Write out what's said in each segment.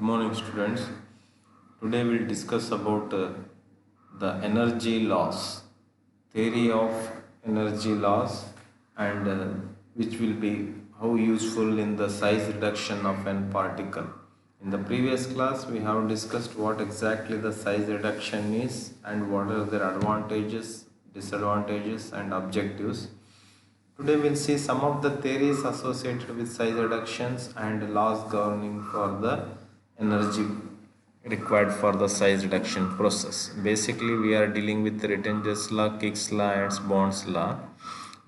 morning, students. Today we'll discuss about the energy loss, theory of energy loss, and which will be how useful in the size reduction of an particle. In the previous class, we have discussed what exactly the size reduction is and what are their advantages, disadvantages, and objectives. Today we'll see some of the theories associated with size reductions and laws governing for the energy required for the size reduction process. Basically, we are dealing with Rittinger's law, Kick's law, and Bond's law.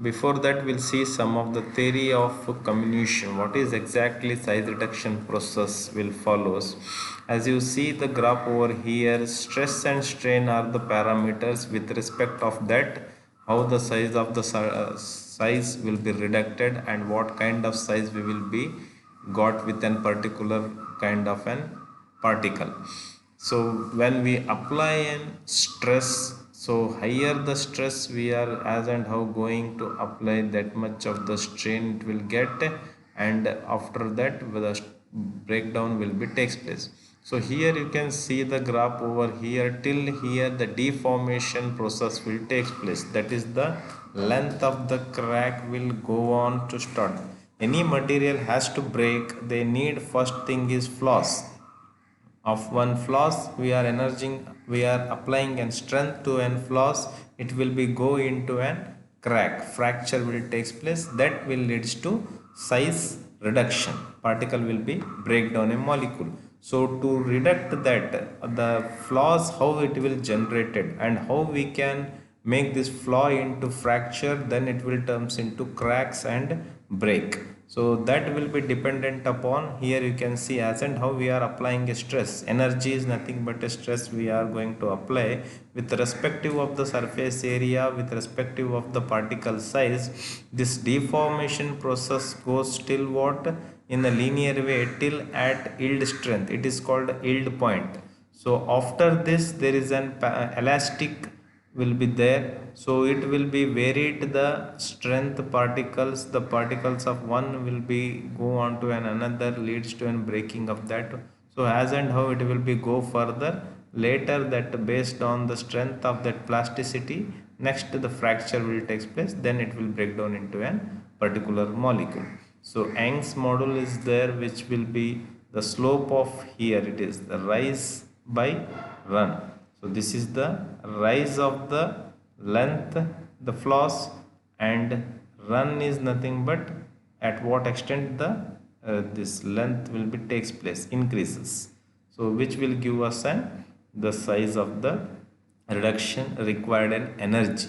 Before that, we'll see some of the theory of comminution. What is exactly size reduction process will follows. As you see the graph over here, stress and strain are the parameters with respect of that how the size of the size will be reducted and what kind of size we will be got with an particular kind of an particle. So when we apply an stress, so higher the stress we are as and how going to apply, that much of the strain it will get, and after that the breakdown will be takes place. So here you can see the graph over here. Till here the deformation process will take place, that is the length of the crack will go on to start. Any material has to break, they need first thing is flaws. Of one flaws we are applying an strength to an flaws, it will be go into an crack, fracture will takes place, that will leads to size reduction, particle will be break down a molecule. So to reduct that the flaws, how it will generated and how we can make this flaw into fracture, then it will turns into cracks and break. So that will be dependent upon, here you can see as and how we are applying a stress. Energy is nothing but a stress we are going to apply with respective of the surface area, with respective of the particle size. This deformation process goes till what, in a linear way till at yield strength, it is called yield point. So after this there is an elastic will be there, so it will be varied the strength particles, the particles of one will be go on to an another, leads to an breaking of that. So as and how it will be go further later, that based on the strength of that plasticity, next the fracture will takes place, then it will break down into an particular molecule. So Young's model is there, which will be the slope of, here it is the rise by run. So this is the rise of the length, the flaws, and run is nothing but at what extent the this length will be takes place, increases. So which will give us the size of the reduction required in energy.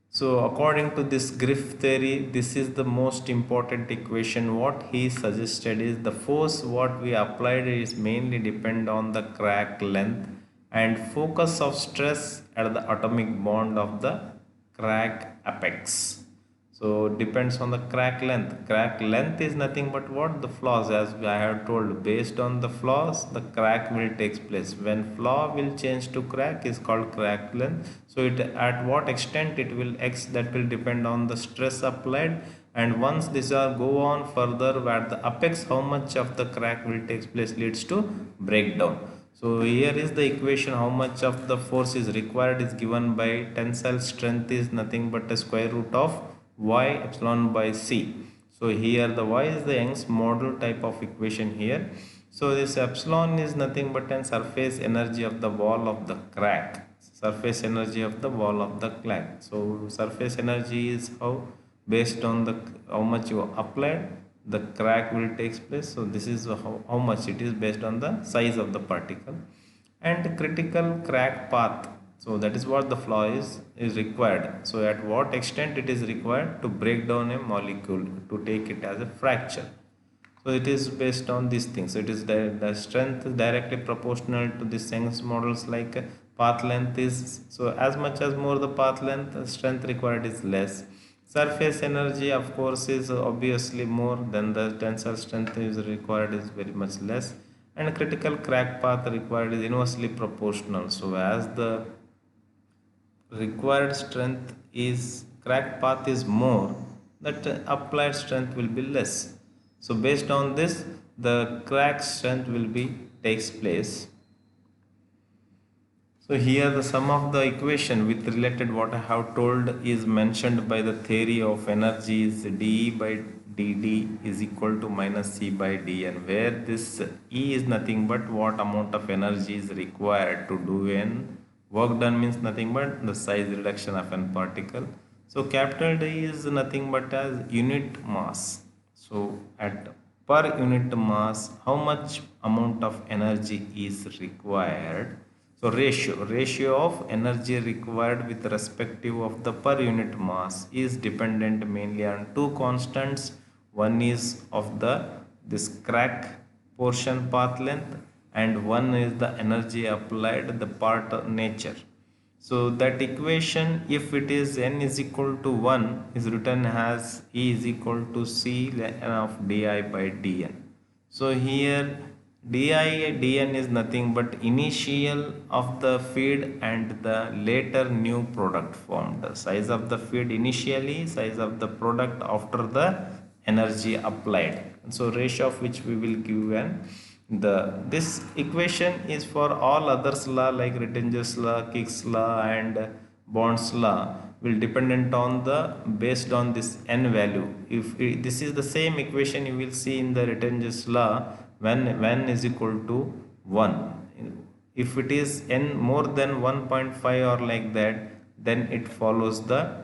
So according to this Griff theory, this is the most important equation. What he suggested is the force what we applied is mainly depend on the crack length and focus of stress at the atomic bond of the crack apex. So depends on the crack length. Crack length is nothing but what, the flaws, as I have told, based on the flaws the crack will takes place. When flaw will change to crack is called crack length. So it at what extent it will x, that will depend on the stress applied, and once these are go on further at the apex, how much of the crack will takes place leads to breakdown. So here is the equation, how much of the force is required is given by tensile strength is nothing but a square root of y epsilon by c. So here the y is the Young's model type of equation here. So this epsilon is nothing but an surface energy of the wall of the crack, surface energy of the wall of the crack. So surface energy is how, based on the how much you applied, the crack will takes place. So this is how much it is based on the size of the particle. And critical crack path, so that is what the flaw is required. So at what extent it is required to break down a molecule to take it as a fracture. So it is based on these things. So it is the strength is directly proportional to the Young's models, like path length is, so as much as more the path length, the strength required is less. Surface energy of course is obviously more than the tensile strength is required is very much less, and critical crack path required is inversely proportional. So as the required strength is, crack path is more, that applied strength will be less. So based on this the crack strength will be takes place. So here the sum of the equation with related what I have told is mentioned by the theory of energy is dE by dt is equal to minus C by dN, where this E is nothing but what amount of energy is required to do an work done, means nothing but the size reduction of an particle. So capital D is nothing but as unit mass. So at per unit mass, how much amount of energy is required? So ratio of energy required with respective of the per unit mass is dependent mainly on two constants. One is of the this crack portion path length, and one is the energy applied the part nature. So that equation, if it is n is equal to 1, is written as E is equal to C of di by dn. So here di dn is nothing but initial of the feed and the later new product formed. The size of the feed initially, size of the product after the energy applied. So ratio of which we will give an this equation is for all others law like Rittinger's law, Kick's law and Bond's law will dependent on the based on this n value. If this is the same equation you will see in the Rittinger's law when n is equal to 1. If it is n more than 1.5 or like that, then it follows the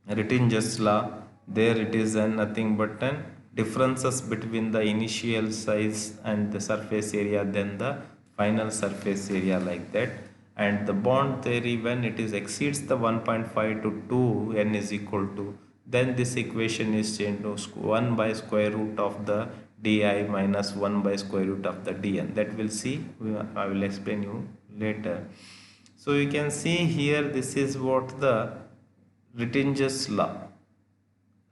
Rittinger's law. There it is nothing but an differences between the initial size and the surface area then the final surface area like that. And the bond theory, when it is exceeds the 1.5 to 2 n is equal to, then this equation is changed to 1 by square root of the di minus 1 by square root of the dn. That will see, I will explain you later. So you can see here this is what the Rittinger's law.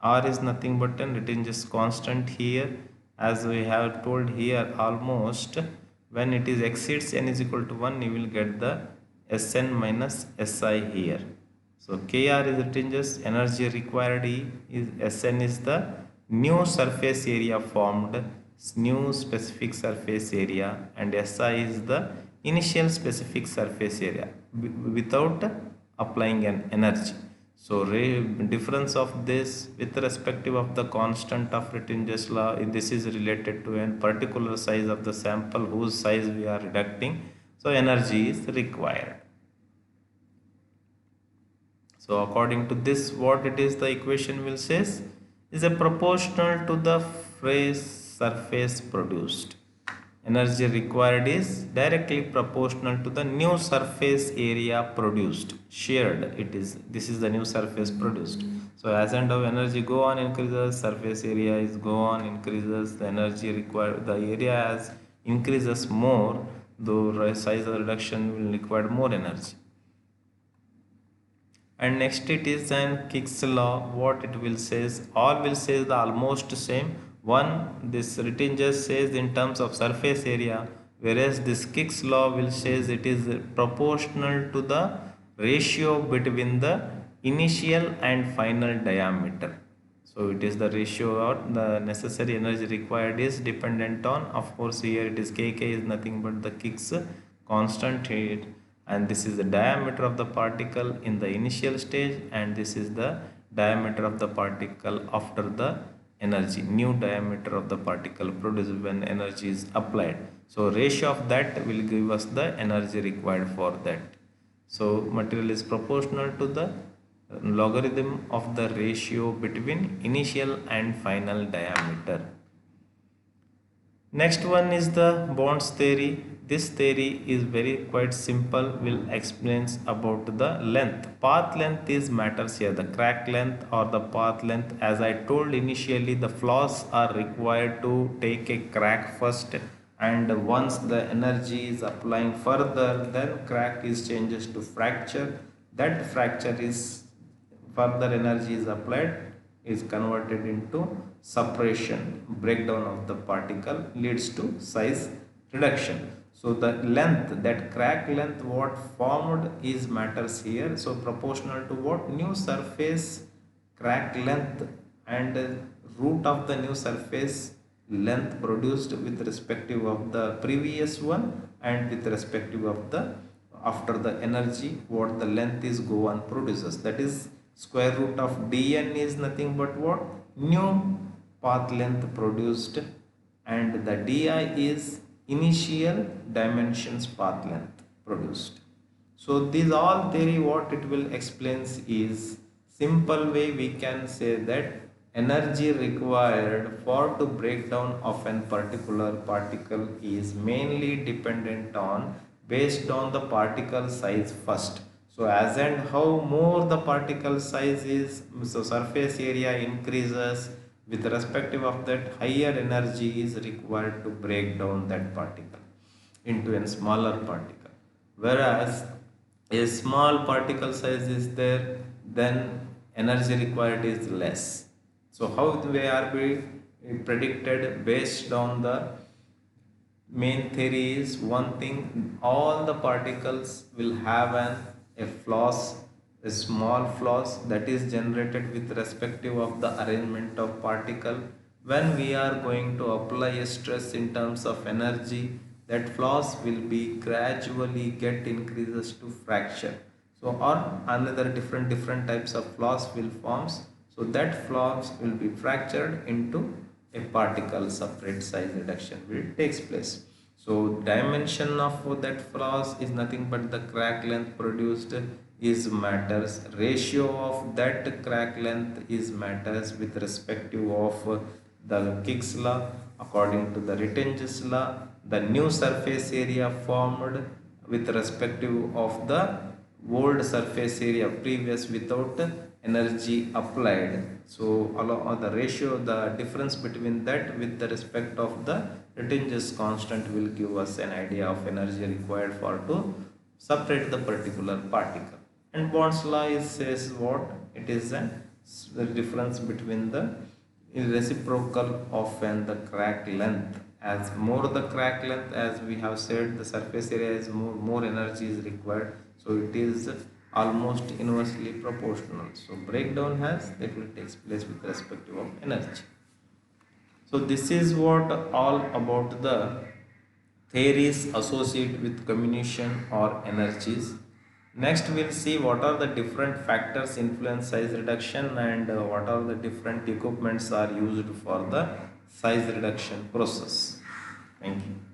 R is nothing but an Rittinger's constant here, as we have told here almost when it is exceeds n is equal to 1 you will get the Sn minus Si here. So Kr is Rittinger's energy required, E is Sn is the new surface area formed, new specific surface area, and Si is the initial specific surface area without applying an energy. So difference of this with respective of the constant of Rittinger's law, this is related to a particular size of the sample whose size we are reducing. So energy is required. So according to this, what it is the equation will says is a proportional to the phase surface produced. Energy required is directly proportional to the new surface area produced, shared. This is the new surface produced. So as and how energy go on increases, surface area is go on increases, the energy required, the area as increases more, the size of reduction will require more energy. And next it is an Kick's law. What it will says, all will say the almost same. One, this Rittinger says in terms of surface area, whereas this Kick's law will says it is proportional to the ratio between the initial and final diameter. So it is the ratio or the necessary energy required is dependent on, of course here it is Kk is nothing but the Kick's constant here, and this is the diameter of the particle in the initial stage, and this is the diameter of the particle after the energy, new diameter of the particle produced when energy is applied. So ratio of that will give us the energy required for that. So material is proportional to the logarithm of the ratio between initial and final diameter. Next one is the Bond's theory. This theory is very quite simple, will explains about the length. Path length is matters here, the crack length or the path length. As I told initially, the flaws are required to take a crack first, and once the energy is applying further, then crack is changes to fracture. That fracture is further energy is applied, is converted into suppression, breakdown of the particle leads to size reduction. So the length, that crack length what formed is matters here. So proportional to what? New surface crack length, and root of the new surface length produced with respective of the previous one and with respective of the after the energy what the length is go on produces. That is square root of dn is nothing but what? New path length produced, and the di is initial dimensions path length produced. So these all theory what it will explains is simple way we can say that energy required for to break down of an particular particle is mainly dependent on based on the particle size first. So as and how more the particle size is, so surface area increases, with respective of that higher energy is required to break down that particle into a smaller particle. Whereas a small particle size is there, then energy required is less. So how they are be predicted based on the main theory is one thing, all the particles will have a flaws, a small flaws that is generated with respective of the arrangement of particle. When we are going to apply a stress in terms of energy, that flaws will be gradually get increases to fracture. So or another different types of flaws will forms, so that flaws will be fractured into a particle separate size reduction will takes place. So dimension of that flaws is nothing but the crack length produced is matters. Ratio of that crack length is matters with respective of the Kick's law. According to the Rittinger's law, the new surface area formed with respective of the old surface area previous without energy applied. So the ratio, the difference between that with the respect of the Rittinger's constant will give us an idea of energy required for to separate the particular particle. And Bond's law is says what? It is the difference between the reciprocal of and the crack length. As more the crack length, as we have said, the surface area is more energy is required. So it is almost inversely proportional. So breakdown has that will take place with respect of energy. So this is what all about the theories associated with comminution or energies. Next we'll see what are the different factors influence size reduction and what are the different equipments are used for the size reduction process. Thank you.